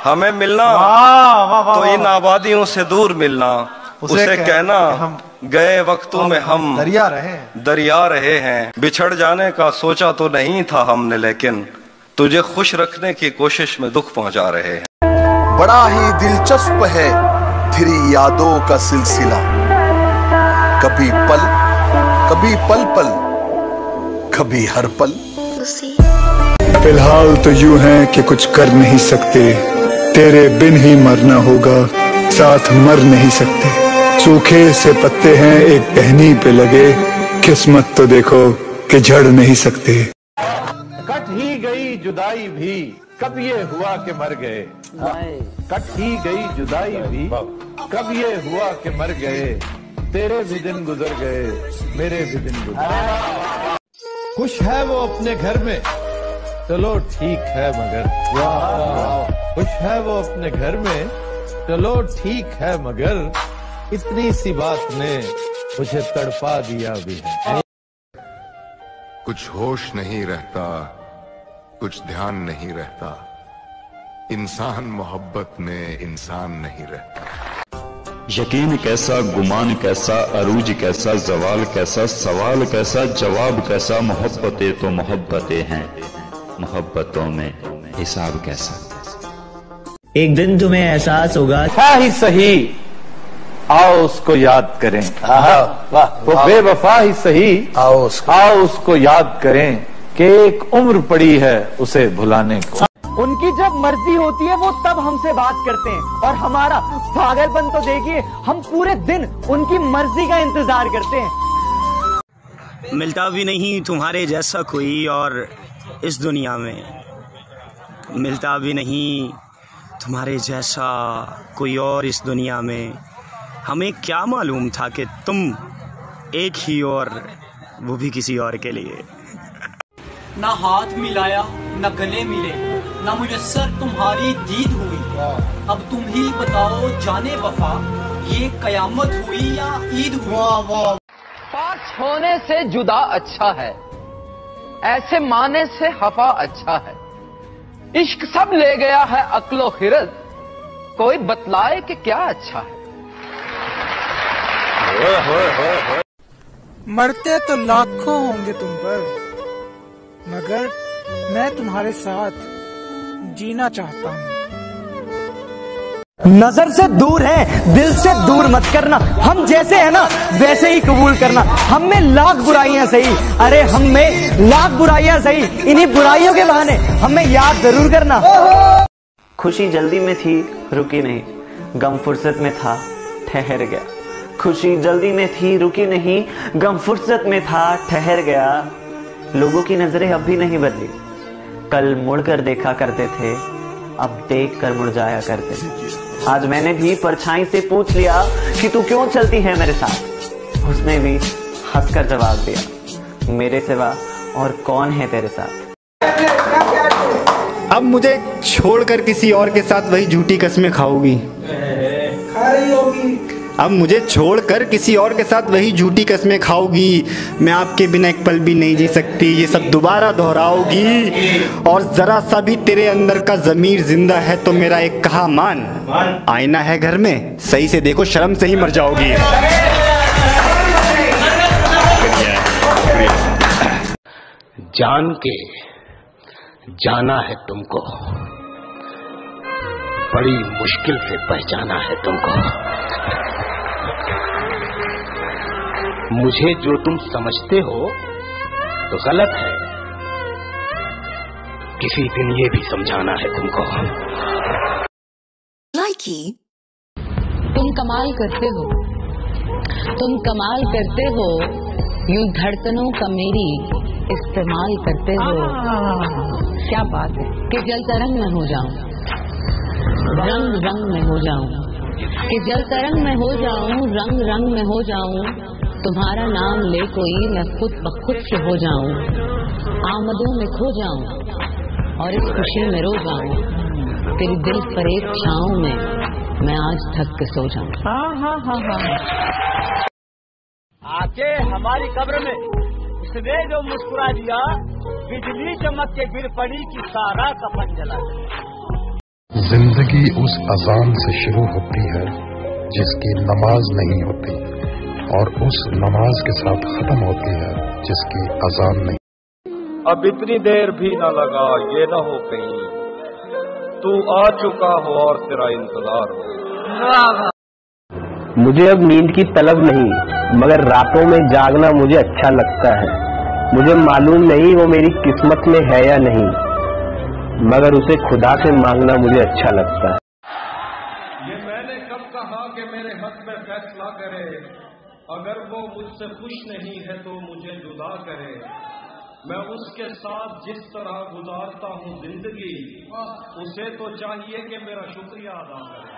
हमें मिलना तो इन आबादियों से दूर मिलना, उसे कहना गए वक्तों में हम दरिया रहे हैं। बिछड़ जाने का सोचा तो नहीं था हमने, लेकिन तुझे खुश रखने की कोशिश में दुख पहुंचा रहे हैं। बड़ा ही दिलचस्प है तेरी यादों का सिलसिला, कभी पल पल कभी हर पल। फिलहाल तो यूं है कि कुछ कर नहीं सकते, तेरे बिन ही मरना होगा, साथ मर नहीं सकते। सूखे से पत्ते हैं एक टहनी पे लगे, किस्मत तो देखो कि झड़ नहीं सकते। कट ही गई जुदाई भी, कब ये हुआ कि मर गए। कट ही गई जुदाई भी, कब ये हुआ कि मर गए। तेरे भी दिन गुजर गए, मेरे भी दिन गुजर गए। खुश है वो अपने घर में, चलो ठीक है मगर। खुश है वो अपने घर में, चलो ठीक है मगर। इतनी सी बात ने मुझे तड़पा दिया भी है। कुछ होश नहीं रहता, कुछ ध्यान नहीं रहता, इंसान मोहब्बत में इंसान नहीं रहता। यकीन कैसा, गुमान कैसा, अरूज कैसा, जवाल कैसा, सवाल कैसा, जवाब कैसा। मोहब्बतें तो मोहब्बतें हैं, मोहब्बतों में हिसाब कैसा। एक दिन तुम्हें एहसास होगा, ही सही आओ उसको याद करें। वो बेवफा ही सही आओ उसको याद करें, कि एक उम्र पड़ी है उसे भुलाने को। उनकी जब मर्जी होती है वो तब हमसे बात करते हैं, और हमारा पागलपन तो देखिए, हम पूरे दिन उनकी मर्जी का इंतजार करते हैं। मिलता भी नहीं तुम्हारे जैसा कोई और इस दुनिया में, मिलता भी नहीं तुम्हारे जैसा कोई और इस दुनिया में। हमें क्या मालूम था कि तुम एक ही, और वो भी किसी और के लिए। ना हाथ मिलाया न गले मिले, ना मुयस्सर तुम्हारी दीद हुई। अब तुम ही बताओ जाने वफा, ये कयामत हुई या ईद हुई। पास होने से जुदा अच्छा है, ऐसे माने से हफा अच्छा है। इश्क सब ले गया है अक्लो खिरद, कोई बतलाए कि क्या अच्छा है। मरते तो लाखों होंगे तुम पर, मगर मैं तुम्हारे साथ जीना चाहता हूँ। नजर से दूर है, दिल से दूर मत करना। हम जैसे हैं ना वैसे ही कबूल करना। हम में लाख बुराइयां सही, अरे हम में लाख बुराइयां सही, इन्हीं बुराइयों के बहाने हमें याद जरूर करना। खुशी जल्दी में थी रुकी नहीं, गम फुर्सत में था ठहर गया। खुशी जल्दी में थी रुकी नहीं, गम फुर्सत में था ठहर गया। लोगों की नजरें अब भी नहीं बदली, कल मुड़कर देखा करते थे, अब देख कर मुड़ जाया करते थे। आज मैंने भी परछाई से पूछ लिया कि तू क्यों चलती है मेरे साथ। उसने भी हंसकर जवाब दिया, मेरे सिवा और कौन है तेरे साथ। अब मुझे छोड़कर किसी और के साथ वही झूठी कस्में खाओगी। अब मुझे छोड़कर किसी और के साथ वही झूठी कस्में खाओगी। मैं आपके बिना एक पल भी नहीं जी सकती, ये सब दोबारा दोहराओगी। और जरा सा भी तेरे अंदर का ज़मीर जिंदा है तो मेरा एक कहा मान, आईना है घर में, सही से देखो शर्म से ही मर जाओगी। जान के जाना है तुमको, बड़ी मुश्किल से पहचाना है तुमको। मुझे जो तुम समझते हो तो गलत है, किसी दिन ये भी समझाना है तुमको। तुम कमाल करते हो, तुम कमाल करते हो, यूं धड़कनों का मेरी इस्तेमाल करते हो। क्या बात है कि जल तरंग में हो जाऊं, रंग रंग में हो जाऊं, कि जल तरंग में हो जाऊं, रंग रंग में हो जाऊं। तुम्हारा नाम ले कोई मैं खुद ब खुद से हो जाऊं, आमदों में खो जाऊं और इस खुशी में रो जाऊं। तेरी दिल पर एक छाँव में मैं आज थक के सो जाऊं। आके हमारी कब्र में उसने जो मुस्कुरा दिया, बिजली चमक के गिर पड़ी कि सारा कफन जला। जिंदगी उस अजान से शुरू होती है जिसकी नमाज नहीं होती, और उस नमाज के साथ खत्म होती है जिसकी अजान नहीं। अब इतनी देर भी ना लगा, ये ना हो कहीं तू आ चुका हो और तेरा इंतजार हो। मुझे अब नींद की तलब नहीं, मगर रातों में जागना मुझे अच्छा लगता है। मुझे मालूम नहीं वो मेरी किस्मत में है या नहीं, मगर उसे खुदा से मांगना मुझे अच्छा लगता है। ये मैंने कब कहा कि मेरे हक में फैसला करे, अगर वो मुझसे खुश नहीं है तो मुझे जुदा करे। मैं उसके साथ जिस तरह गुजारता हूँ जिंदगी, उसे तो चाहिए कि मेरा शुक्रिया अदा करे।